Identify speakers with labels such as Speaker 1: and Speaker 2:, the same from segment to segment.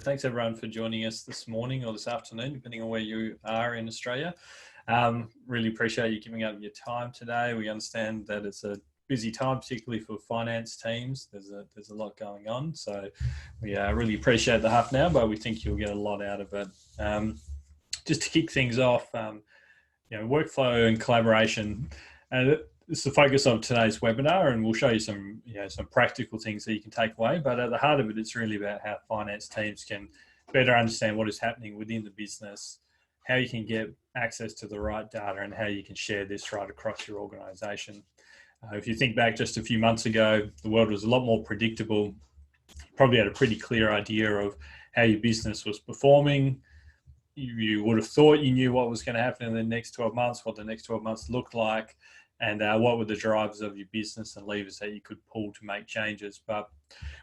Speaker 1: Thanks everyone for joining us this morning or this afternoon, depending on where you are in Australia. Really appreciate you giving up your time today. We understand that it's a busy time, particularly for finance teams. There's a lot going on, so we really appreciate the half an hour, but we think you'll get a lot out of it. Just to kick things off, workflow and collaboration. This is the focus of today's webinar, and we'll show you some practical things that you can take away. But at the heart of it, it's really about how finance teams can better understand what is happening within the business, how you can get access to the right data, and how you can share this right across your organisation. If you think back just a few months ago, the world was a lot more predictable. You probably had a pretty clear idea of how your business was performing. You would have thought you knew what was going to happen in the next 12 months, what the next 12 months looked like, and what were the drivers of your business and levers that you could pull to make changes. But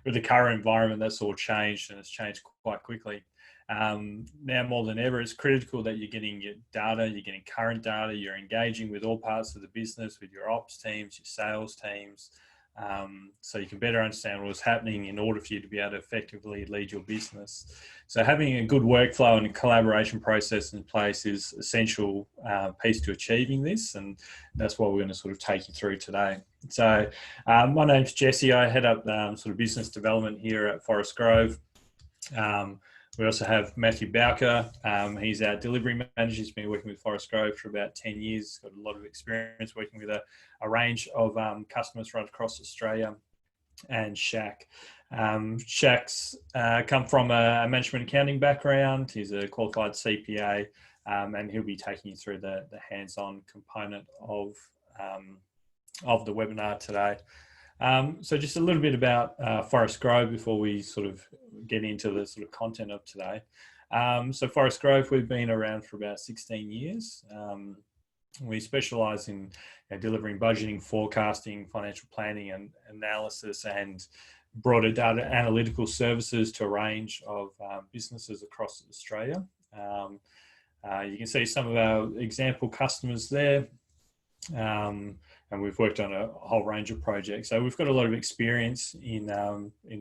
Speaker 1: with the current environment, that's all changed, and it's changed quite quickly. Now more than ever, it's critical that you're getting your data, you're getting current data, you're engaging with all parts of the business, with your ops teams, your sales teams, so you can better understand what's happening in order for you to be able to effectively lead your business. So having a good workflow and a collaboration process in place is essential piece to achieving this, and that's what we're going to sort of take you through today. So my name's Jesse. I head up sort of business development here at Forest Grove. We also have Matthew Bowker. He's our delivery manager. He's been working with Forest Grove for about 10 years. Got a lot of experience working with a range of customers right across Australia. And Shaq. Shaq's come from a management accounting background. He's a qualified CPA, and he'll be taking you through the hands-on component of the webinar today. So just a little bit about Forest Grove before we sort of get into the sort of content of today. So Forest Grove, we've been around for about 16 years. We specialise in delivering budgeting, forecasting, financial planning and analysis, and broader data analytical services to a range of businesses across Australia. You can see some of our example customers there. And we've worked on a whole range of projects. So we've got a lot of experience in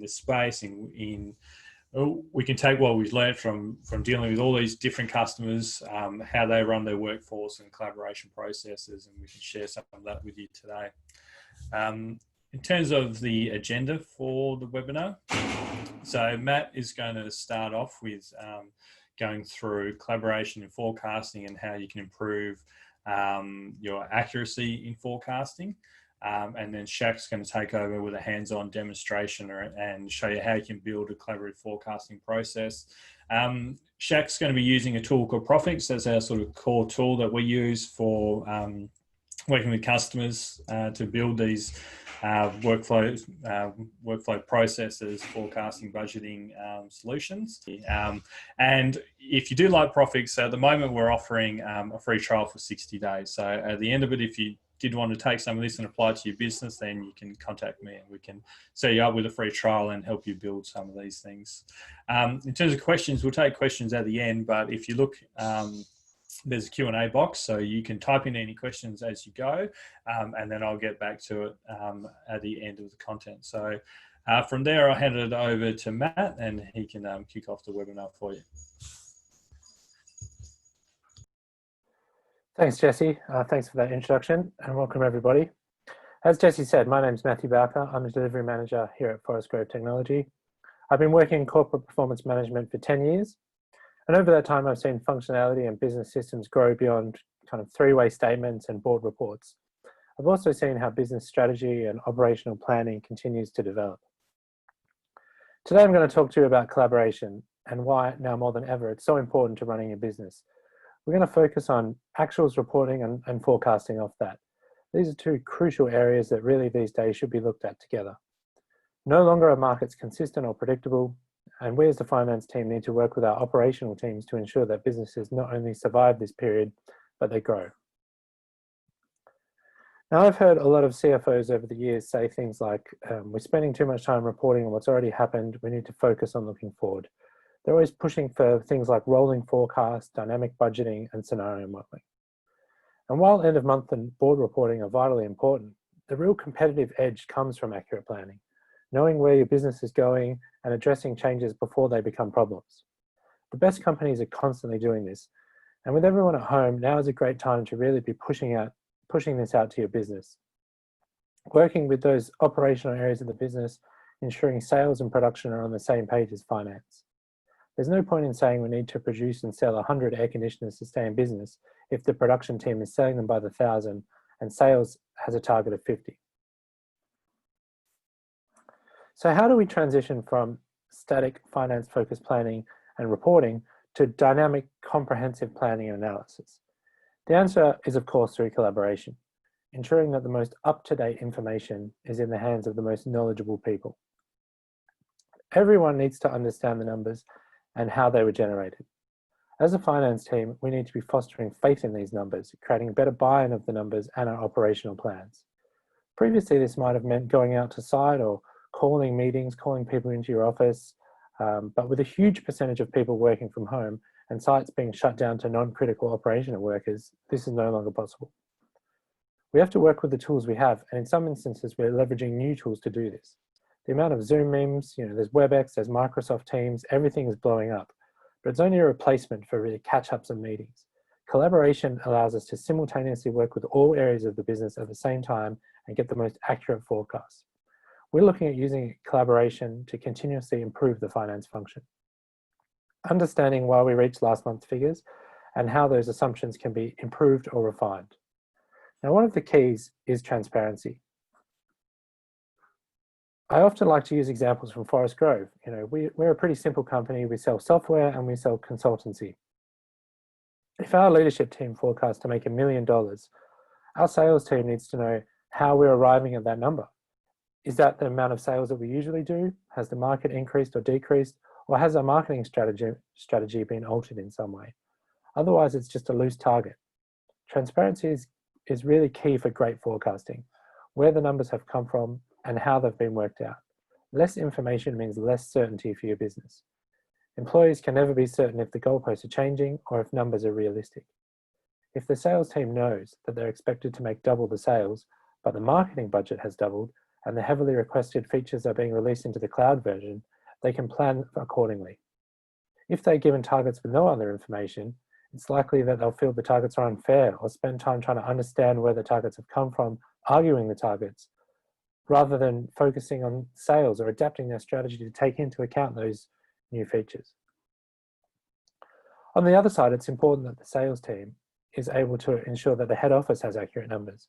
Speaker 1: this space. We can take what we've learned from dealing with all these different customers, how they run their workforce and collaboration processes, and we can share some of that with you today. In terms of the agenda for the webinar, so Matt is going to start off with going through collaboration and forecasting and how you can improve your accuracy in forecasting, and then Shaq's going to take over with a hands-on demonstration and show you how you can build a collaborative forecasting process. Shaq's going to be using a tool called Profix. That's our sort of core tool that we use for working with customers to build these workflow processes, forecasting, budgeting solutions. And if you do like Profix, at the moment we're offering a free trial for 60 days. So at the end of it, if you did want to take some of this and apply it to your business, then you can contact me and we can set you up with a free trial and help you build some of these things. In terms of questions, we'll take questions at the end, but if you look, there's a Q&A box, so you can type in any questions as you go, and then I'll get back to it at the end of the content. So from there, I'll hand it over to Matt, and he can kick off the webinar for you.
Speaker 2: Thanks, Jesse. Thanks for that introduction, and welcome everybody. As Jesse said, my name is Matthew Bowker. I'm a delivery manager here at Forest Grove Technology. I've been working in corporate performance management for 10 years. And over that time, I've seen functionality and business systems grow beyond kind of three-way statements and board reports. I've also seen how business strategy and operational planning continues to develop. Today, I'm going to talk to you about collaboration and why now more than ever, it's so important to running a business. We're going to focus on actuals reporting and forecasting off that. These are two crucial areas that really these days should be looked at together. No longer are markets consistent or predictable, and we as the finance team need to work with our operational teams to ensure that businesses not only survive this period, but they grow. Now, I've heard a lot of CFOs over the years say things like, we're spending too much time reporting on what's already happened, we need to focus on looking forward. They're always pushing for things like rolling forecasts, dynamic budgeting, and scenario modeling. And while end of month and board reporting are vitally important, the real competitive edge comes from accurate planning. knowing where your business is going, and addressing changes before they become problems. The best companies are constantly doing this, and with everyone at home, now is a great time to really be pushing this out to your business. Working with those operational areas of the business, ensuring sales and production are on the same page as finance. There's no point in saying we need to produce and sell 100 air conditioners to stay in business if the production team is selling them by the 1,000 and sales has a target of 50. So how do we transition from static finance-focused planning and reporting to dynamic, comprehensive planning and analysis? The answer is, of course, through collaboration, ensuring that the most up-to-date information is in the hands of the most knowledgeable people. Everyone needs to understand the numbers and how they were generated. As a finance team, we need to be fostering faith in these numbers, creating better buy-in of the numbers and our operational plans. Previously, this might have meant going out to site or calling meetings, calling people into your office, but with a huge percentage of people working from home and sites being shut down to non-critical operational workers, this is no longer possible. We have to work with the tools we have, and in some instances, we're leveraging new tools to do this. The amount of Zoom memes, there's WebEx, there's Microsoft Teams, everything is blowing up, but it's only a replacement for really catch-ups and meetings. Collaboration allows us to simultaneously work with all areas of the business at the same time and get the most accurate forecasts. We're looking at using collaboration to continuously improve the finance function. Understanding why we reached last month's figures and how those assumptions can be improved or refined. Now, one of the keys is transparency. I often like to use examples from Forest Grove. We're a pretty simple company. We sell software and we sell consultancy. If our leadership team forecasts to make $1 million, our sales team needs to know how we're arriving at that number. Is that the amount of sales that we usually do? Has the market increased or decreased? Or has our marketing strategy been altered in some way? Otherwise, it's just a loose target. Transparency is really key for great forecasting, where the numbers have come from and how they've been worked out. Less information means less certainty for your business. Employees can never be certain if the goalposts are changing or if numbers are realistic. If the sales team knows that they're expected to make double the sales, but the marketing budget has doubled and the heavily requested features are being released into the cloud version, they can plan accordingly. If they're given targets with no other information, it's likely that they'll feel the targets are unfair or spend time trying to understand where the targets have come from, arguing the targets, rather than focusing on sales or adapting their strategy to take into account those new features. On the other side, it's important that the sales team is able to ensure that the head office has accurate numbers.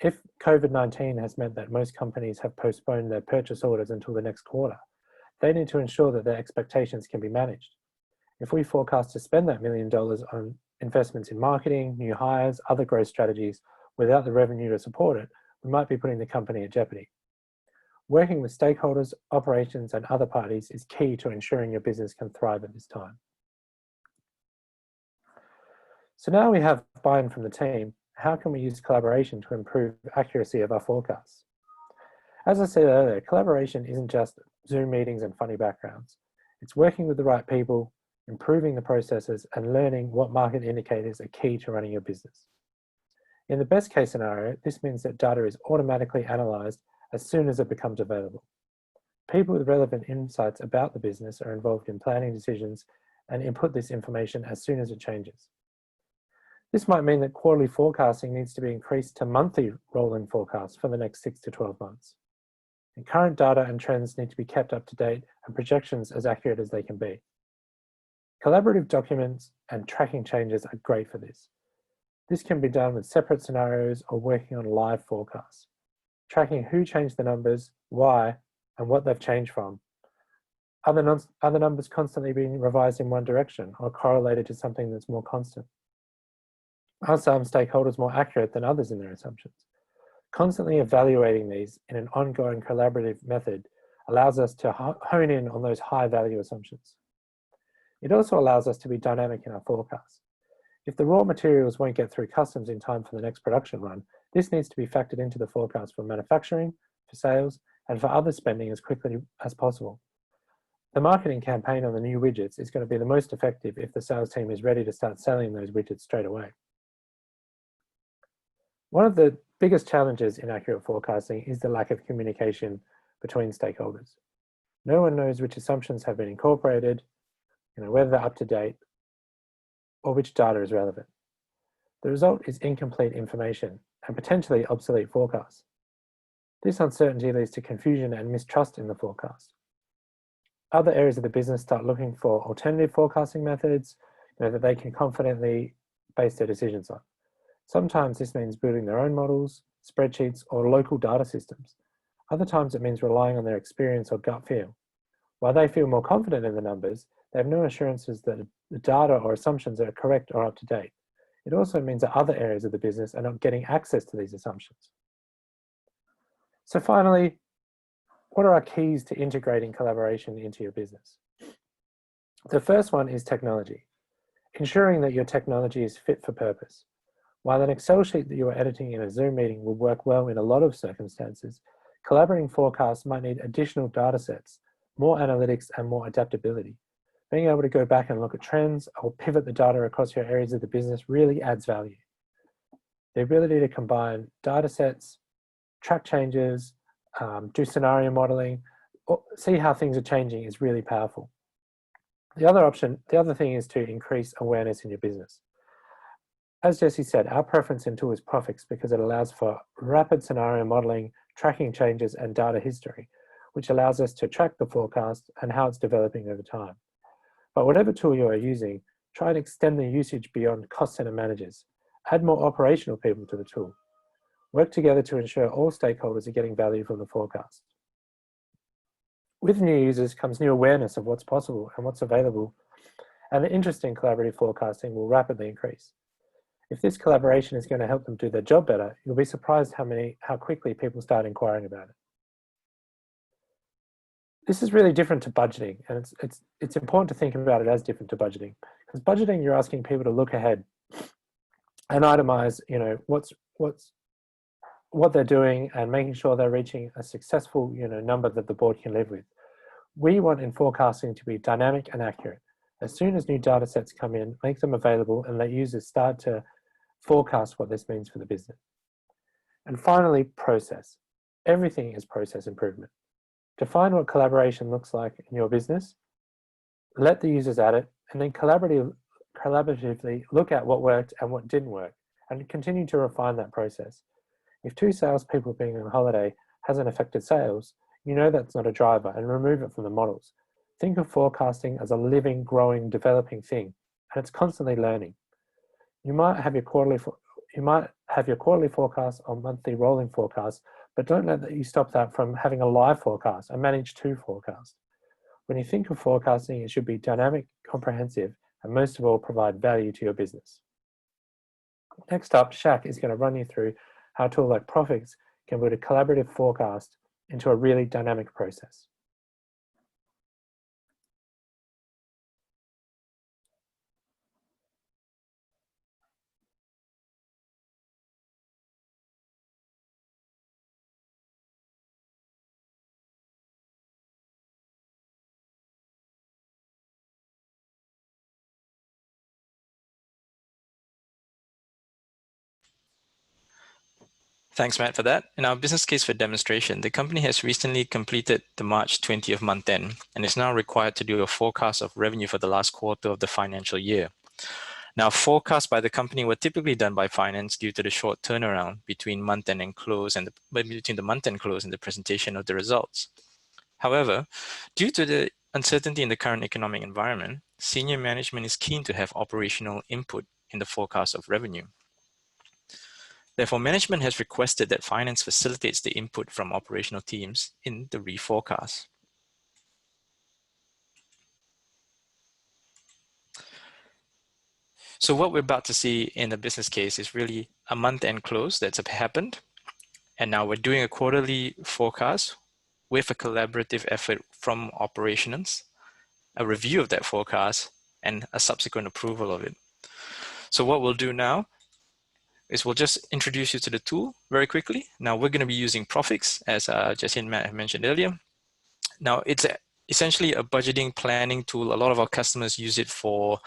Speaker 2: If COVID-19 has meant that most companies have postponed their purchase orders until the next quarter, they need to ensure that their expectations can be managed. If we forecast to spend that $1 million on investments in marketing, new hires, other growth strategies, without the revenue to support it, we might be putting the company at jeopardy. Working with stakeholders, operations, and other parties is key to ensuring your business can thrive at this time. So now we have buy-in from the team, how can we use collaboration to improve accuracy of our forecasts? As I said earlier, collaboration isn't just Zoom meetings and funny backgrounds. It's working with the right people, improving the processes, and learning what market indicators are key to running your business. In the best case scenario, this means that data is automatically analyzed as soon as it becomes available. People with relevant insights about the business are involved in planning decisions and input this information as soon as it changes. This might mean that quarterly forecasting needs to be increased to monthly rolling forecasts for the next 6 to 12 months. And current data and trends need to be kept up to date and projections as accurate as they can be. Collaborative documents and tracking changes are great for this. This can be done with separate scenarios or working on live forecasts, tracking who changed the numbers, why, and what they've changed from. Other numbers constantly being revised in one direction or correlated to something that's more constant. Are some stakeholders more accurate than others in their assumptions? Constantly evaluating these in an ongoing collaborative method allows us to hone in on those high value assumptions. It also allows us to be dynamic in our forecasts. If the raw materials won't get through customs in time for the next production run, this needs to be factored into the forecast for manufacturing, for sales, and for other spending as quickly as possible. The marketing campaign on the new widgets is going to be the most effective if the sales team is ready to start selling those widgets straight away. One of the biggest challenges in accurate forecasting is the lack of communication between stakeholders. No one knows which assumptions have been incorporated, whether they're up to date, or which data is relevant. The result is incomplete information and potentially obsolete forecasts. This uncertainty leads to confusion and mistrust in the forecast. Other areas of the business start looking for alternative forecasting methods that they can confidently base their decisions on. Sometimes this means building their own models, spreadsheets, or local data systems. Other times it means relying on their experience or gut feel. While they feel more confident in the numbers, they have no assurances that the data or assumptions are correct or up to date. It also means that other areas of the business are not getting access to these assumptions. So finally, what are our keys to integrating collaboration into your business? The first one is technology, ensuring that your technology is fit for purpose. While an Excel sheet that you are editing in a Zoom meeting will work well in a lot of circumstances, collaborating forecasts might need additional data sets, more analytics, and more adaptability. Being able to go back and look at trends or pivot the data across your areas of the business really adds value. The ability to combine data sets, track changes, do scenario modeling, see how things are changing is really powerful. The other thing is to increase awareness in your business. As Jesse said, our preference in tool is Profix because it allows for rapid scenario modeling, tracking changes, and data history, which allows us to track the forecast and how it's developing over time. But whatever tool you are using, try and extend the usage beyond cost center managers. Add more operational people to the tool. Work together to ensure all stakeholders are getting value from the forecast. With new users comes new awareness of what's possible and what's available, and the interest in collaborative forecasting will rapidly increase. If this collaboration is going to help them do their job better, you'll be surprised how quickly people start inquiring about it. This is really different to budgeting, and it's important to think about it as different to budgeting. Because budgeting, you're asking people to look ahead and itemize, what they're doing and making sure they're reaching a successful, number that the board can live with. We want in forecasting to be dynamic and accurate. As soon as new data sets come in, make them available and let users start to forecast what this means for the business. And finally, process. Everything is process improvement. Define what collaboration looks like in your business, let the users at it, and then collaboratively look at what worked and what didn't work, and continue to refine that process. If 2 salespeople being on holiday hasn't affected sales, you know that's not a driver and remove it from the models. Think of forecasting as a living, growing, developing thing, and it's constantly learning. You might have your quarterly forecast or monthly rolling forecast, but don't let you stop that from having a live forecast, a managed to forecast. When you think of forecasting, it should be dynamic, comprehensive, and most of all, provide value to your business. Next up, Shaq is going to run you through how a tool like Profix can build a collaborative forecast into a really dynamic process.
Speaker 3: Thanks, Matt, for that. In our business case for demonstration, the company has recently completed the March 20th month end and is now required to do a forecast of revenue for the last quarter of the financial year. Now, forecasts by the company were typically done by finance due to the short turnaround between month end and close and between the month end close and the presentation of the results. However, due to the uncertainty in the current economic environment, senior management is keen to have operational input in the forecast of revenue. Therefore, management has requested that finance facilitates the input from operational teams in the reforecast. So what we're about to see in the business case is really a month-end close that's happened. And now we're doing a quarterly forecast with a collaborative effort from operations, a review of that forecast, and a subsequent approval of it. So what we'll do now is we'll just introduce you to the tool very quickly. Now we're going to be using Profix, as Jesse and Matt have mentioned earlier. Now it's essentially a budgeting planning tool. A lot of our customers use it for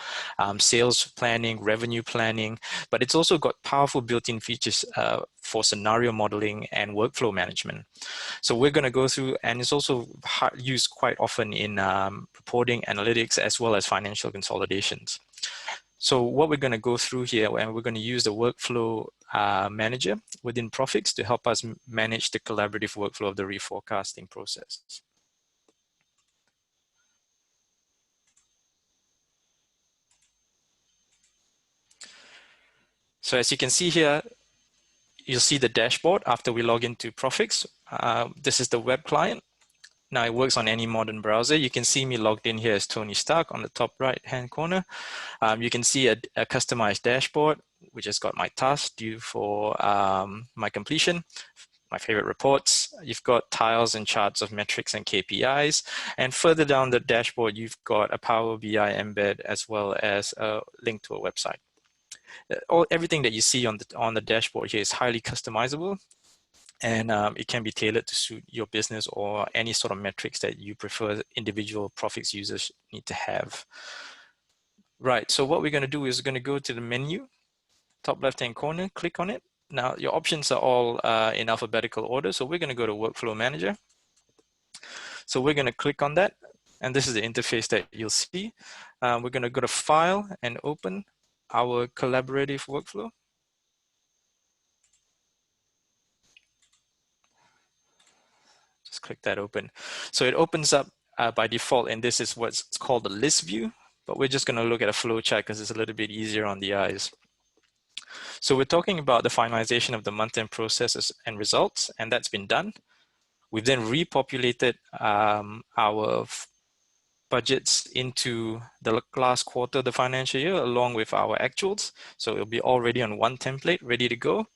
Speaker 3: sales planning, revenue planning, but it's also got powerful built-in features for scenario modeling and workflow management. So we're going to go through, and it's also used quite often in reporting, analytics, as well as financial consolidations. So what we're going to go through here, and we're going to use the workflow manager within Profix to help us manage the collaborative workflow of the reforecasting process. So as you can see here, you'll see the dashboard after we log into Profix. This is the web client. Now it works on any modern browser. You can see me logged in here as Tony Stark on the top right-hand corner. You can see a customized dashboard, which has got my tasks due for my completion, my favorite reports. You've got tiles and charts of metrics and KPIs. And further down the dashboard, you've got a Power BI embed as well as a link to a website. Everything that you see on the dashboard here is highly customizable, and it can be tailored to suit your business or any sort of metrics that you prefer individual Profix users need to have. Right, so what we're going to do is we're going to go to the menu, top left-hand corner, click on it. Now your options are all in alphabetical order, so we're going to go to Workflow Manager. So we're going to click on that, and this is the interface that you'll see. We're going to go to File and open our collaborative workflow. Just click that open. So it opens up by default, and this is what's called the list view, but we're just going to look at a flow chart because it's a little bit easier on the eyes. So we're talking about the finalization of the month-end processes and results, and that's been done. We've then repopulated our budgets into the last quarter of the financial year along with our actuals. So it'll be already on one template ready to go.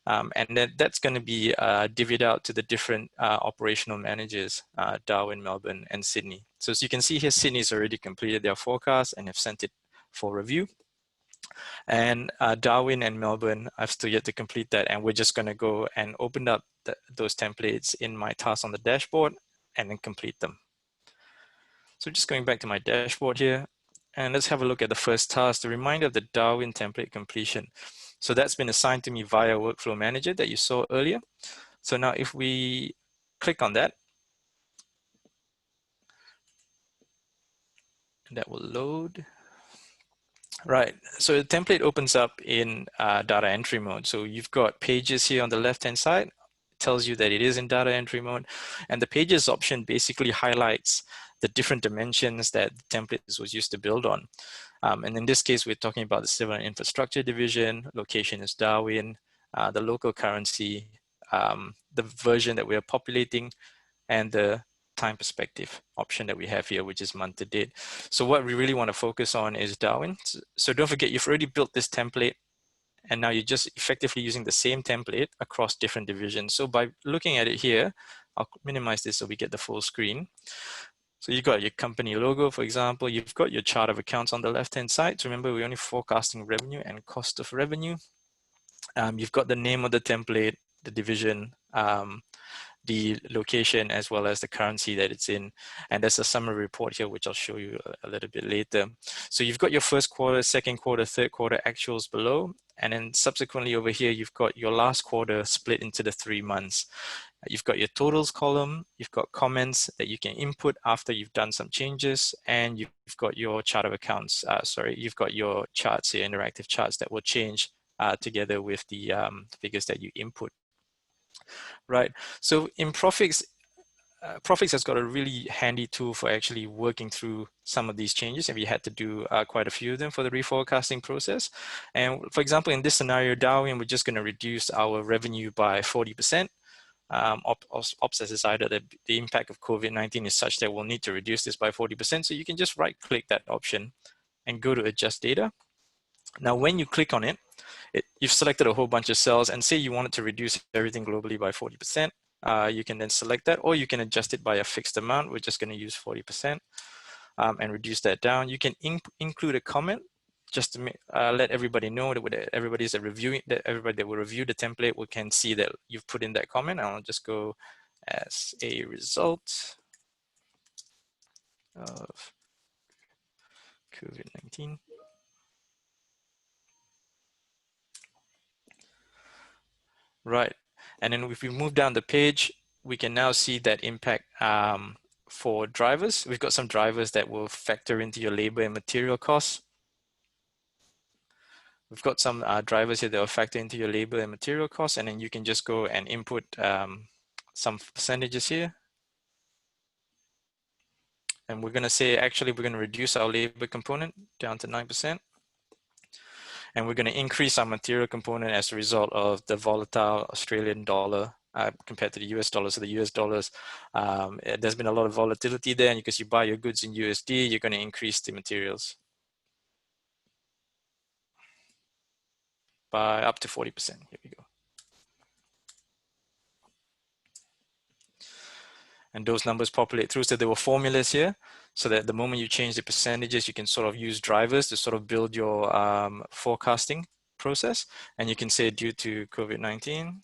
Speaker 3: And then that's going to be divvied out to the different operational managers, Darwin, Melbourne, and Sydney. So as you can see here, Sydney's already completed their forecast and have sent it for review. And Darwin and Melbourne, I've still yet to complete that. And we're just going to go and open up those templates in my tasks on the dashboard and then complete them. So just going back to my dashboard here, and let's have a look at the first task, the reminder of the Darwin template completion. So that's been assigned to me via Workflow Manager that you saw earlier. So now if we click on that, that will load. Right, so the template opens up in data entry mode. So you've got pages here on the left-hand side. It tells you that it is in data entry mode. And the pages option basically highlights the different dimensions that the template was used to build on. And in this case, we're talking about the civil and infrastructure division, location is Darwin, the local currency, the version that we are populating, and the time perspective option that we have here, which is month to date. So what we really want to focus on is Darwin. So don't forget, you've already built this template, and now you're just effectively using the same template across different divisions. So by looking at it here, I'll minimize this so we get the full screen. So you've got your company logo, for example. You've got your chart of accounts on the left-hand side. So remember, we're only forecasting revenue and cost of revenue. You've got the name of the template, the division, the location, as well as the currency that it's in. And there's a summary report here, which I'll show you a little bit later. So you've got your first quarter, second quarter, third quarter actuals below. And then subsequently over here, you've got your last quarter split into the 3 months. You've got your totals column, you've got comments that you can input after you've done some changes, and you've got your chart of accounts, you've got your charts here, interactive charts that will change together with the figures that you input. Right, so in Profix, Profix has got a really handy tool for actually working through some of these changes, and we had to do quite a few of them for the reforecasting process. And for example, in this scenario, Darwin, we're just going to reduce our revenue by 40%. Ops has decided that the impact of COVID-19 is such that we'll need to reduce this by 40%. So you can just right click that option and go to adjust data. Now, when you click on it, you've selected a whole bunch of cells, and say you wanted to reduce everything globally by 40%. You can then select that, or you can adjust it by a fixed amount. We're just going to use 40% and reduce that down. You can include a comment just to let everybody know that everybody that will review the template can see that you've put in that comment. I'll just go as a result. of COVID-19. Right, and then if we move down the page, we can now see that impact for drivers. We've got some drivers that will factor into your labor and material costs. We've got some drivers here that will factor into your labor and material costs, and then you can just go and input some percentages here. And we're going to say, actually, we're going to reduce our labor component down to 9%. And we're going to increase our material component as a result of the volatile Australian dollar compared to the US dollar. So the US dollars, there's been a lot of volatility there, and because you buy your goods in USD, you're going to increase the materials by up to 40%. Here we go. And those numbers populate through. So there were formulas here, so that the moment you change the percentages, you can sort of use drivers to sort of build your forecasting process. And you can say due to COVID-19,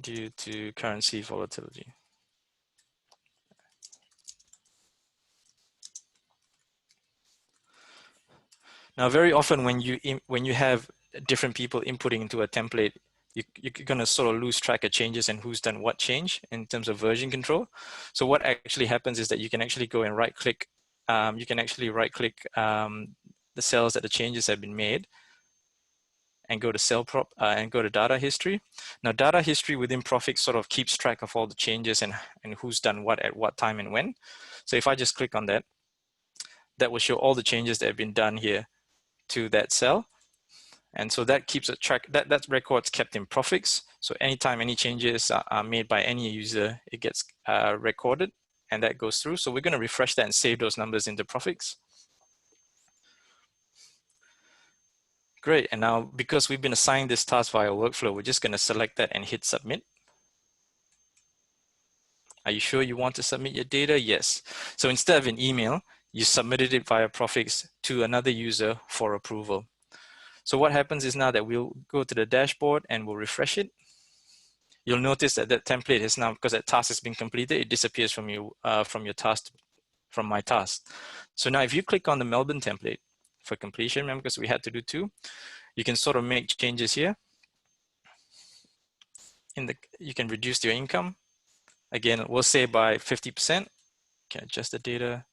Speaker 3: due to currency volatility. Now, very often when you have different people inputting into a template, you're going to sort of lose track of changes and who's done what change in terms of version control. So what actually happens is that you can actually go and right click. You can actually right click the cells that the changes have been made and go to cell prop and go to data history. Now, data history within Profix sort of keeps track of all the changes and who's done what at what time and when. So if I just click on that, that will show all the changes that have been done here to that cell. And so that keeps a track, that record's kept in Profix. So anytime any changes are made by any user, it gets recorded and that goes through. So we're going to refresh that and save those numbers into Profix. Great, and now because we've been assigned this task via workflow, we're just going to select that and hit submit. Are you sure you want to submit your data? Yes. So instead of an email, you submitted it via Profix to another user for approval. So what happens is now that we'll go to the dashboard and we'll refresh it. You'll notice that that template is now, because that task has been completed, it disappears from you from my task. So now if you click on the Melbourne template for completion, remember, because we had to do 2, you can sort of make changes here. You can reduce your income. Again, we'll say by 50%. You can adjust the data.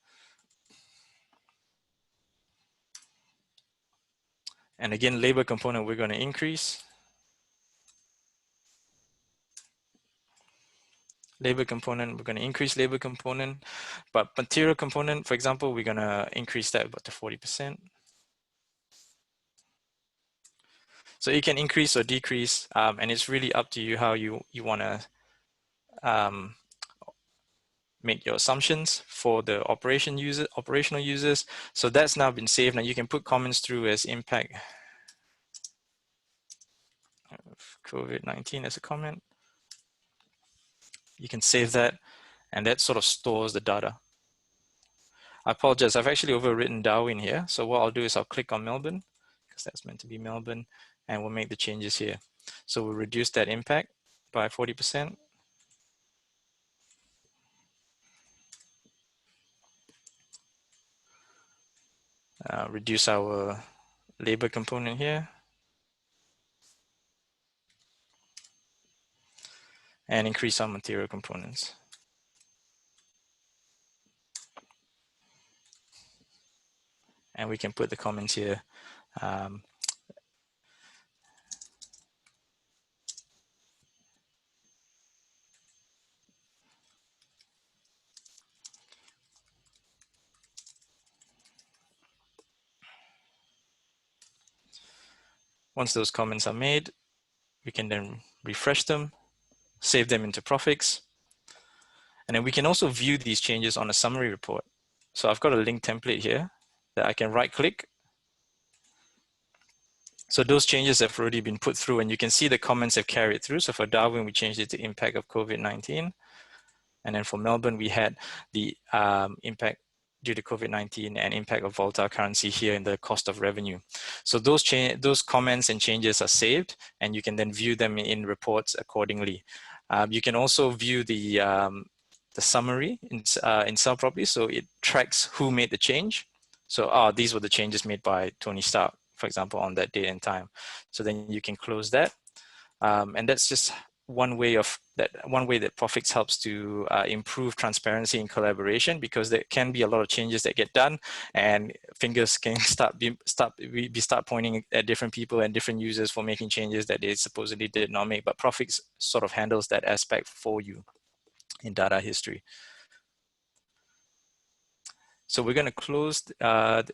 Speaker 3: And again, labor component, we're going to increase. Labor component, we're going to increase labor component. But material component, for example, we're going to increase that about to 40%. So you can increase or decrease, and it's really up to you how you want to make your assumptions for the operational users. So that's now been saved. Now you can put comments through as impact of COVID-19 as a comment. You can save that, and that sort of stores the data. I apologize, I've actually overwritten Darwin here. So what I'll do is I'll click on Melbourne, because that's meant to be Melbourne, and we'll make the changes here. So we'll reduce that impact by 40%. Reduce our labor component here. And increase our material components. And we can put the comments here. Once those comments are made, we can then refresh them, save them into Profix. And then we can also view these changes on a summary report. So I've got a link template here that I can right click. So those changes have already been put through, and you can see the comments have carried through. So for Darwin, we changed it to impact of COVID-19. And then for Melbourne, we had the impact due to COVID-19 and impact of volatile currency here in the cost of revenue. So those comments and changes are saved, and you can then view them in reports accordingly. You can also view the summary in Sell Properly, so it tracks who made the change. So these were the changes made by Tony Stark, for example, on that date and time. So then you can close that, and that's just one way that Profix helps to improve transparency and collaboration, because there can be a lot of changes that get done, and fingers can start pointing at different people and different users for making changes that they supposedly did not make. But Profix sort of handles that aspect for you in data history. So we're going to close close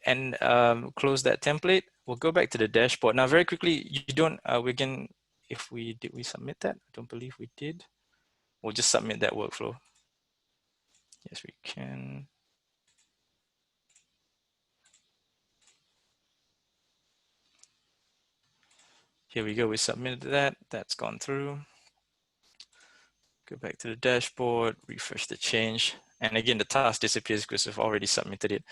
Speaker 3: that template. We'll go back to the dashboard now very quickly. You don't. Did we submit that? I don't believe we did. We'll just submit that workflow. Yes, we can. Here we go. We submitted that. That's gone through. Go back to the dashboard, refresh the change. And again, the task disappears because we've already submitted it.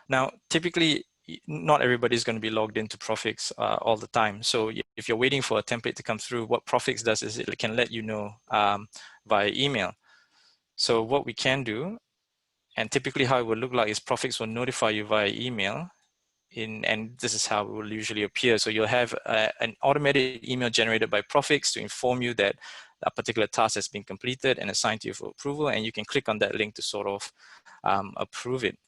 Speaker 3: Now, typically, not everybody is going to be logged into Profix all the time. So if you're waiting for a template to come through, what Profix does is it can let you know via email. So what we can do, and typically how it will look like, is Profix will notify you via email. And this is how it will usually appear. So you'll have an automated email generated by Profix to inform you that a particular task has been completed and assigned to you for approval, and you can click on that link to sort of approve it.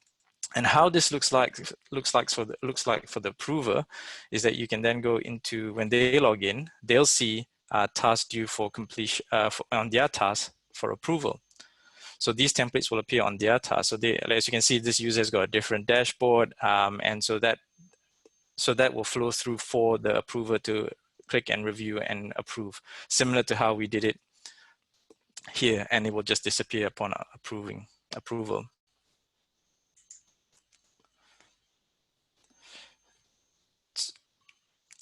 Speaker 3: And how this looks like for the approver is that you can then go into, when they log in, they'll see tasks due for completion on their task for approval. So these templates will appear on their task. So as you can see, this user has got a different dashboard, and so that will flow through for the approver to click and review and approve, similar to how we did it here, and it will just disappear upon approval.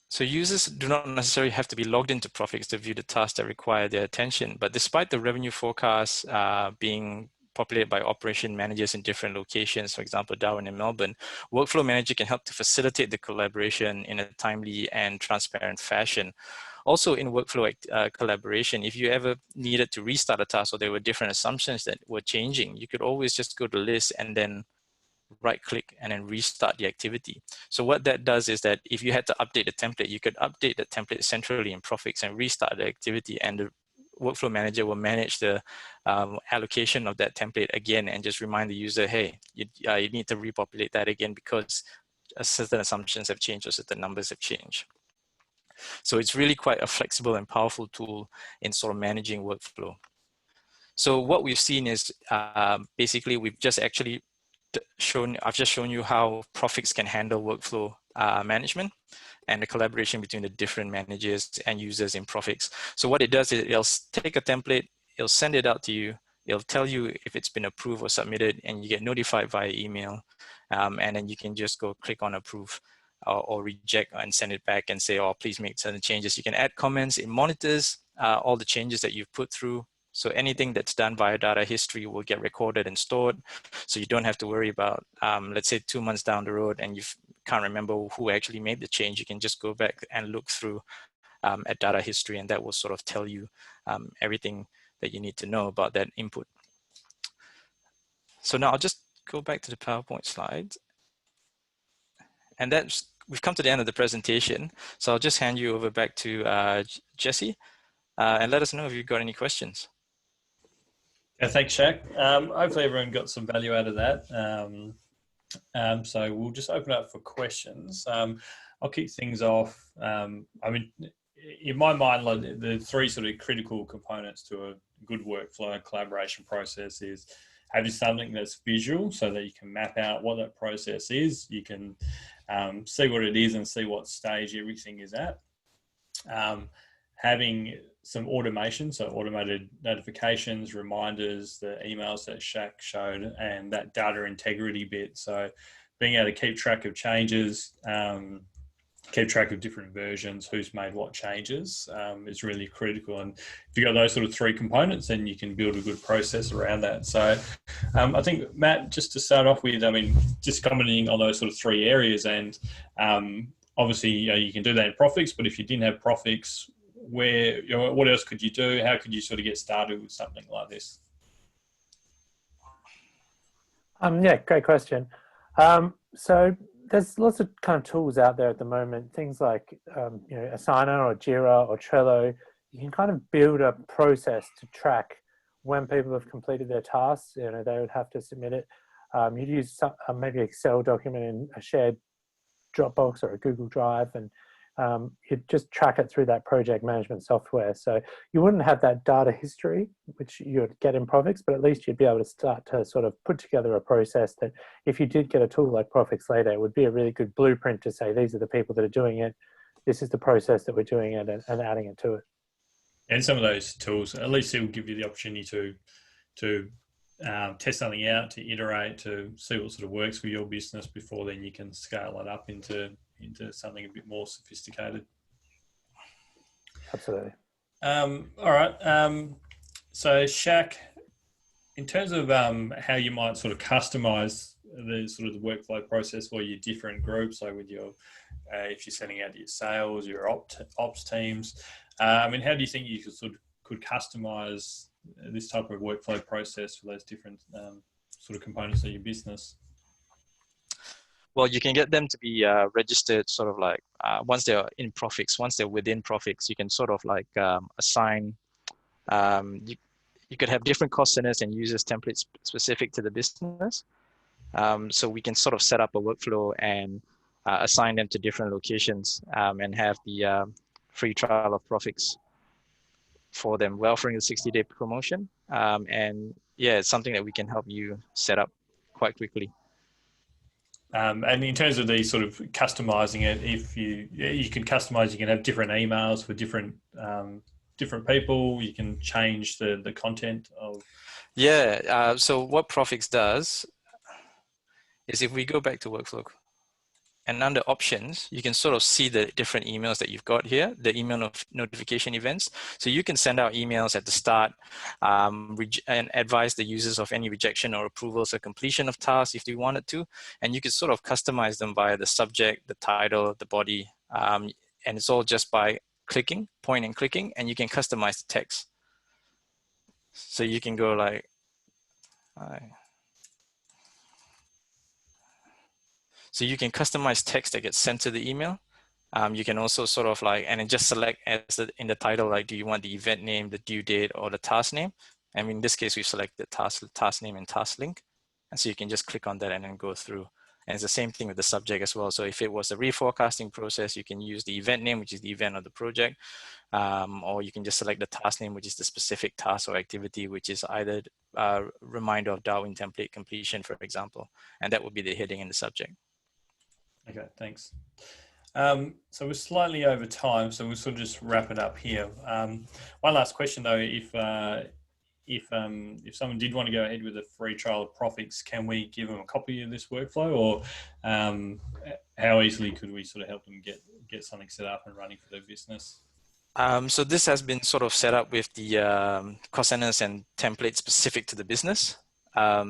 Speaker 3: So users do not necessarily have to be logged into Profix to view the tasks that require their attention, but despite the revenue forecasts being populated by operation managers in different locations, for example, Darwin and Melbourne, Workflow Manager can help to facilitate the collaboration in a timely and transparent fashion. Also in workflow collaboration, if you ever needed to restart a task or there were different assumptions that were changing, you could always just go to list and then right click and then restart the activity. So what that does is that if you had to update the template, you could update the template centrally in Profix and restart the activity, and the Workflow Manager will manage the allocation of that template again and just remind the user, hey, you need to repopulate that again because certain assumptions have changed or certain numbers have changed. So it's really quite a flexible and powerful tool in sort of managing workflow. So what we've seen is basically we've just actually I've just shown you how Profix can handle workflow management and the collaboration between the different managers and users in Profix. So what it does is it'll take a template, it'll send it out to you, it'll tell you if it's been approved or submitted, and you get notified via email. And then you can just go click on approve or reject and send it back and say, oh, please make certain changes. You can add comments. It monitors all the changes that you've put through. So anything that's done via data history will get recorded and stored. So you don't have to worry about, let's say 2 months down the road and you can't remember who actually made the change. You can just go back and look through at data history, and that will sort of tell you everything that you need to know about that input. So now I'll just go back to the PowerPoint slides. And we've come to the end of the presentation. So I'll just hand you over back to Jesse and let us know if you've got any questions.
Speaker 1: Yeah, thanks, Shaq. Hopefully everyone got some value out of that. So we'll just open up for questions. I'll kick things off. I mean, in my mind, like the three sort of critical components to a good workflow and collaboration process is having something that's visual so that you can map out what that process is. You can see what it is and see what stage everything is at. Having some automation, so automated notifications, reminders, the emails that Shaq showed, and that data integrity bit. So being able to keep track of changes, keep track of different versions, who's made what changes is really critical. And if you've got those sort of three components, then you can build a good process around that. So I think, Matt, just to start off with, I mean, just commenting on those sort of three areas, and obviously you can do that in Profix, but if you didn't have Profix, where, what else could you do? How could you sort of get started with something like this?
Speaker 2: Yeah, great question. So there's lots of kind of tools out there at the moment, things like Asana or Jira or Trello. You can kind of build a process to track when people have completed their tasks. They would have to submit it. You'd use maybe Excel document in a shared Dropbox or a Google Drive, and you'd just track it through that project management software. So you wouldn't have that data history, which you'd get in Profix, but at least you'd be able to start to sort of put together a process that if you did get a tool like Profix later, it would be a really good blueprint to say, these are the people that are doing it. This is the process that we're doing it, and adding it to it.
Speaker 1: And some of those tools, at least it will give you the opportunity to test something out, to iterate, to see what sort of works for your business before then you can scale it up into something a bit more sophisticated.
Speaker 2: Absolutely.
Speaker 1: All right. So Shaq, in terms of how you might sort of customize the sort of the workflow process for your different groups, so with your if you're sending out your sales, your ops teams, how do you think you could customize this type of workflow process for those different sort of components of your business?
Speaker 3: Well, you can get them to be registered sort of like once they're in Profix, once they're within Profix, you can sort of like assign, you could have different cost centers and users templates specific to the business. So we can sort of set up a workflow and assign them to different locations and have the free trial of Profix for them. We're offering a 60-day promotion. And yeah, it's something that we can help you set up quite quickly.
Speaker 1: And in terms of these sort of customizing it, if you can customize, you can have different emails for different people. You can change the content of.
Speaker 3: Yeah. So what Profix does is if we go back to workflow and under options, you can sort of see the different emails that you've got here, the email notification events. So you can send out emails at the start and advise the users of any rejection or approvals or completion of tasks if they wanted to. And you can sort of customize them via the subject, the title, the body. And it's all just by clicking, point and clicking, and you can customize the text. So you can go like, so you can customize text that gets sent to the email. You can also sort of like, and then just select in the title, like, do you want the event name, the due date, or the task name? And in this case, we select the task name and task link. And so you can just click on that and then go through. And it's the same thing with the subject as well. So if it was a reforecasting process, you can use the event name, which is the event of the project, or you can just select the task name, which is the specific task or activity, which is either a reminder of Darwin template completion, for example. And that would be the heading in the subject.
Speaker 1: Okay, thanks. So we're slightly over time, so we'll sort of just wrap it up here. One last question though, if someone did want to go ahead with a free trial of Profix, can we give them a copy of this workflow, or how easily could we sort of help them get something set up and running for their business?
Speaker 3: So this has been sort of set up with the cost centers and templates specific to the business.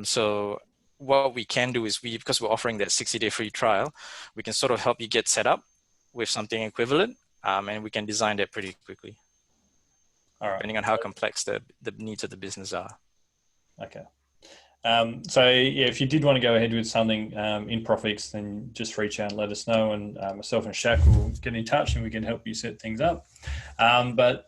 Speaker 3: So what we can do is because we're offering that 60-day free trial, we can sort of help you get set up with something equivalent, and we can design that pretty quickly. All right. Depending on how complex the needs of the business are.
Speaker 1: Okay. So yeah, if you did want to go ahead with something in Profix, then just reach out and let us know, and myself and Shaq will get in touch and we can help you set things up. But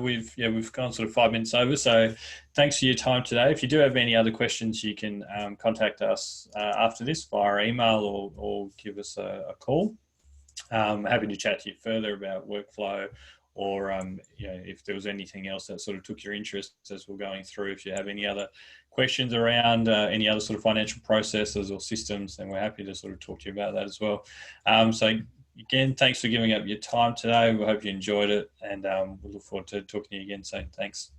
Speaker 1: we've gone sort of 5 minutes over, so thanks for your time today. If you do have any other questions, you can contact us after this via email or give us a call. Happy to chat to you further about workflow, or if there was anything else that sort of took your interest as we're going through. If you have any other questions around any other sort of financial processes or systems, then we're happy to sort of talk to you about that as well. So again, thanks for giving up your time today. We hope you enjoyed it, and we'll look forward to talking to you again soon. Thanks.